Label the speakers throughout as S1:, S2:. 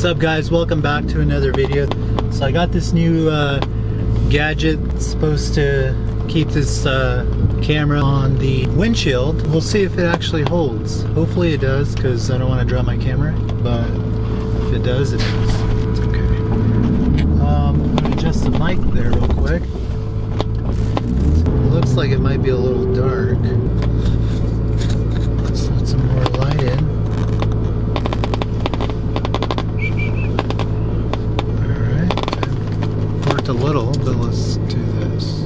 S1: up guys, welcome back to another video. So I got this new gadget. It's supposed to keep this camera on the windshield. We'll see if it actually holds. Hopefully it does, because I don't want to drop my camera, but if it does, it does. It's okay. I'm going to adjust the mic there real quick. It looks like it might be a little dark. Let's let some more light in. A little, but let's do this.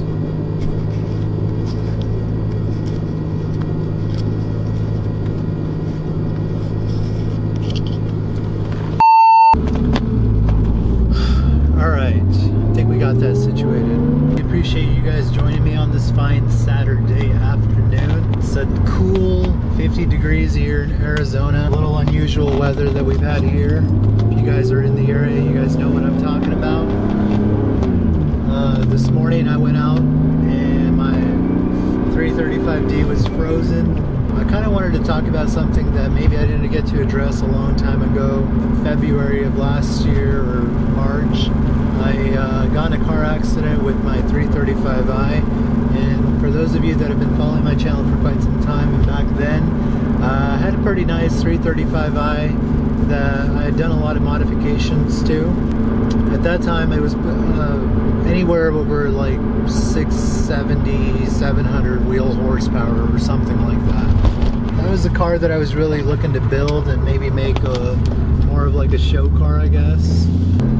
S1: Alright, I think we got that situated. I appreciate you guys joining me on this fine Saturday afternoon. It's a cool 50 degrees here in Arizona. A little unusual weather that we've had here. If you guys are in the area, you guys know what I'm talking about. This morning I went out and my 335D was frozen. I kind of wanted to talk about something that maybe I didn't get to address a long time ago. February of last year or March, I got in a car accident with my 335i, and for those of you that have been following my channel for quite some time, and back then I had a pretty nice 335i that I had done a lot of modifications to. At that time it was anywhere over like 670, 700 wheel horsepower or something like that. That was a car that I was really looking to build and maybe make a more of like a show car, I guess.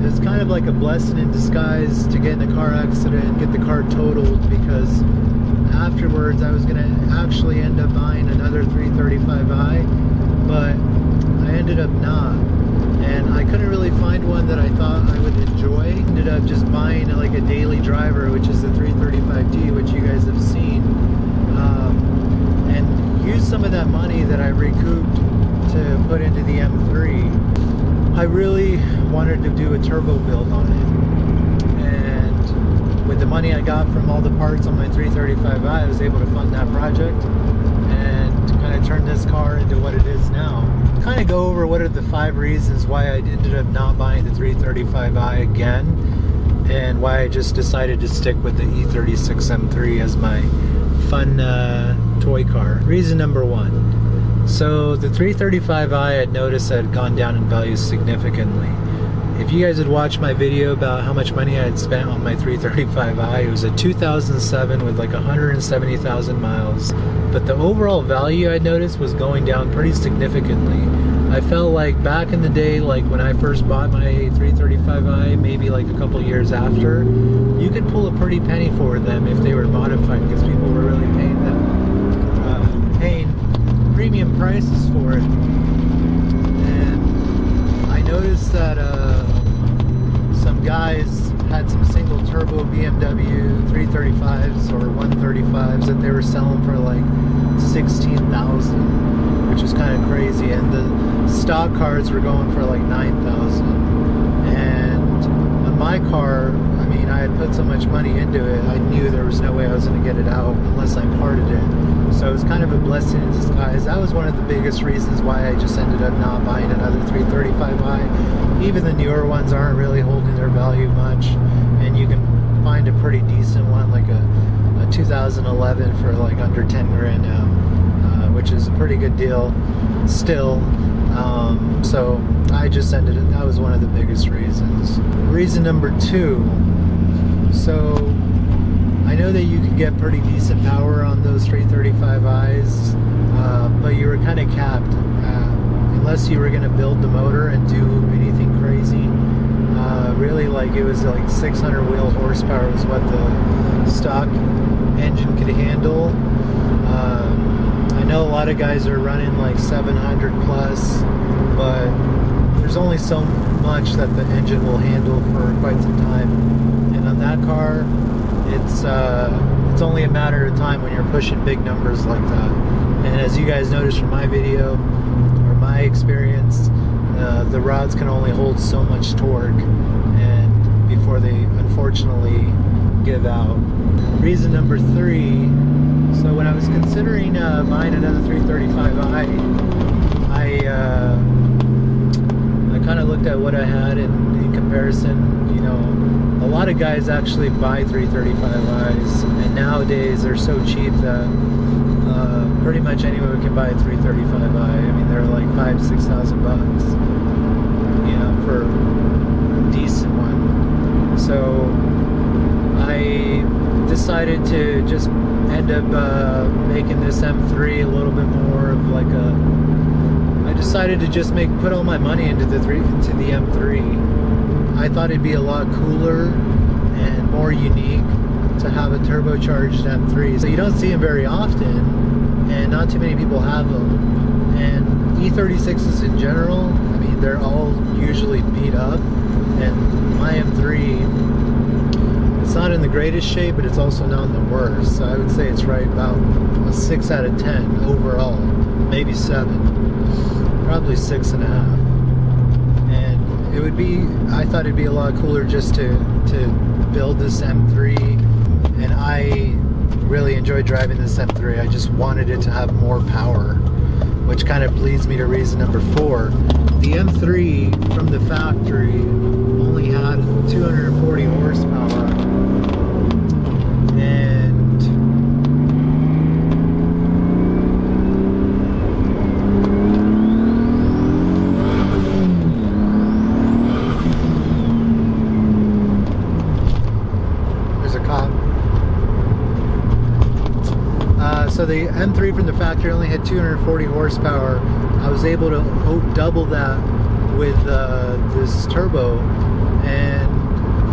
S1: It's kind of like a blessing in disguise to get in a car accident and get the car totaled, because afterwards I was going to actually end up buying another 335i, but I ended up not. And I couldn't really find one that I thought I would enjoy. Ended up just buying like a daily driver, which is the 335D, which you guys have seen, and used some of that money that I recouped to put into the M3. I really wanted to do a turbo build on it, and with the money I got from all the parts on my 335i, I was able to fund that project and kind of turn this car into what it is now. Kind of go over what are the 5 reasons why I ended up not buying the 335i again, and why I just decided to stick with the E36 M3 as my fun toy car. Reason number 1. So the 335i I had noticed had gone down in value significantly. If you guys had watched my video about how much money I had spent on my 335i, it was a 2007 with like 170,000 miles. But the overall value I noticed was going down pretty significantly. I felt like back in the day, like when I first bought my 335i, maybe like a couple years after, you could pull a pretty penny for them if they were modified, because people were really paying them, paying premium prices for it. And I noticed that some guys had some single turbo BMW 335s or 135s that they were selling for like 16,000, which is kind of crazy, and the stock cars were going for like 9,000. And on my car, I mean, I had put so much money into it, I knew there was no way I was going to get it out unless I parted it. So it was kind of a blessing in disguise. That was one of the biggest reasons why I just ended up not buying another 335i. Even the newer ones aren't really holding their value much, and you can find a pretty decent one like a 2011 for like under 10 grand now, which is a pretty good deal still. So I just ended it. That was one of the biggest reasons. Reason number 2. So I know that you could get pretty decent power on those 335i's, but you were kind of capped unless you were going to build the motor and do anything crazy. Really, like it was like 600 wheel horsepower was what the stock engine could handle. I know a lot of guys are running like 700 plus, but there's only so much that the engine will handle for quite some time. And on that car, it's only a matter of time when you're pushing big numbers like that. And as you guys noticed from my video or my experience, the rods can only hold so much torque, and before they unfortunately give out. Reason number 3, so when I was considering buying another 335i, I kind of looked at what I had in comparison. You know, a lot of guys actually buy 335i's, and nowadays they're so cheap that pretty much anyone can buy a 335i. I mean, they're like $5,000-6,000 bucks, you know, for a decent one. So I decided to just end up making this M3 a little bit more of like I decided to just put all my money into the M3. I thought it'd be a lot cooler and more unique to have a turbocharged M3. So you don't see them very often, and not too many people have them. And E36s in general, I mean, they're all usually beat up, and my M3, it's not in the greatest shape, but it's also not in the worst. So I would say it's right about a 6 out of 10 overall, maybe 7. Probably 6.5. And it would be, I thought it'd be a lot cooler just to build this M3, and I really enjoyed driving this M3. I just wanted it to have more power, which kind of leads me to reason number 4. The M3 from the factory only had 240 horsepower, and so the M3 from the factory only had 240 horsepower. I was able to double that with this turbo, and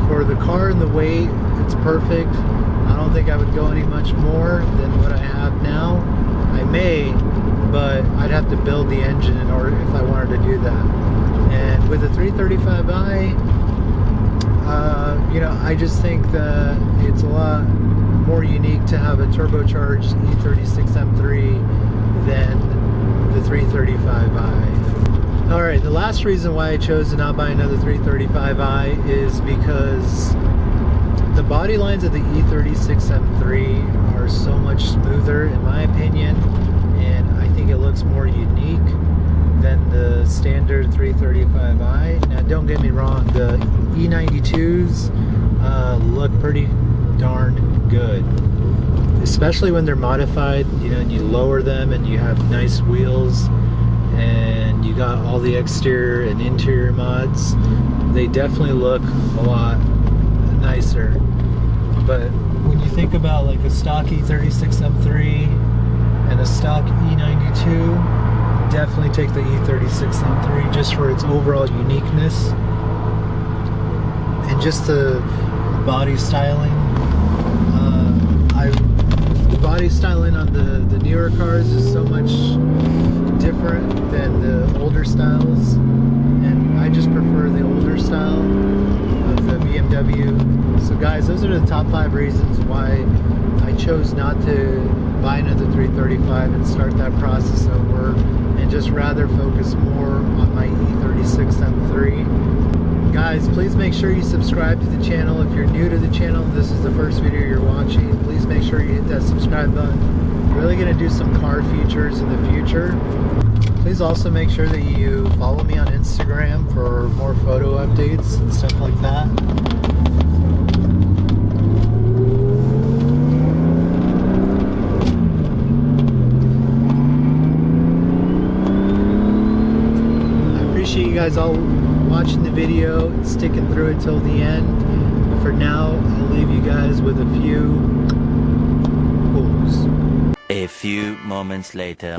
S1: for the car and the weight, it's perfect. I don't think I would go any much more than what I have now. I may, but I'd have to build the engine in order if I wanted to do that. And with the 335i, you know, I just think that it's a lot more unique to have a turbocharged E36 M3 than the 335i. Alright, the last reason why I chose to not buy another 335i is because the body lines of the E36 M3 are so much smoother in my opinion, and I think it looks more unique than the standard 335i. Now don't get me wrong, the E92s look pretty darn good, especially when they're modified, you know, and you lower them and you have nice wheels and you got all the exterior and interior mods. They definitely look a lot nicer. But when you think about like a stock E36 M3 and a stock E92, definitely take the E36 M3 just for its overall uniqueness and just the body styling. The body styling on the newer cars is so much different than the older styles, and I just prefer the older style of the BMW. So guys, those are the top 5 reasons why I chose not to buy another 335 and start that process over, and just rather focus more on my E36 M3. Guys, please make sure you subscribe to the channel. If you're new to the channel and this is the first video you're watching, please make sure you hit that subscribe button. I'm really going to do some car features in the future. Please also make sure that you follow me on Instagram for more photo updates and stuff like that. I appreciate you guys all watching the video and sticking through it till the end. But for now, I'll leave you guys with a few quotes.
S2: A few moments later.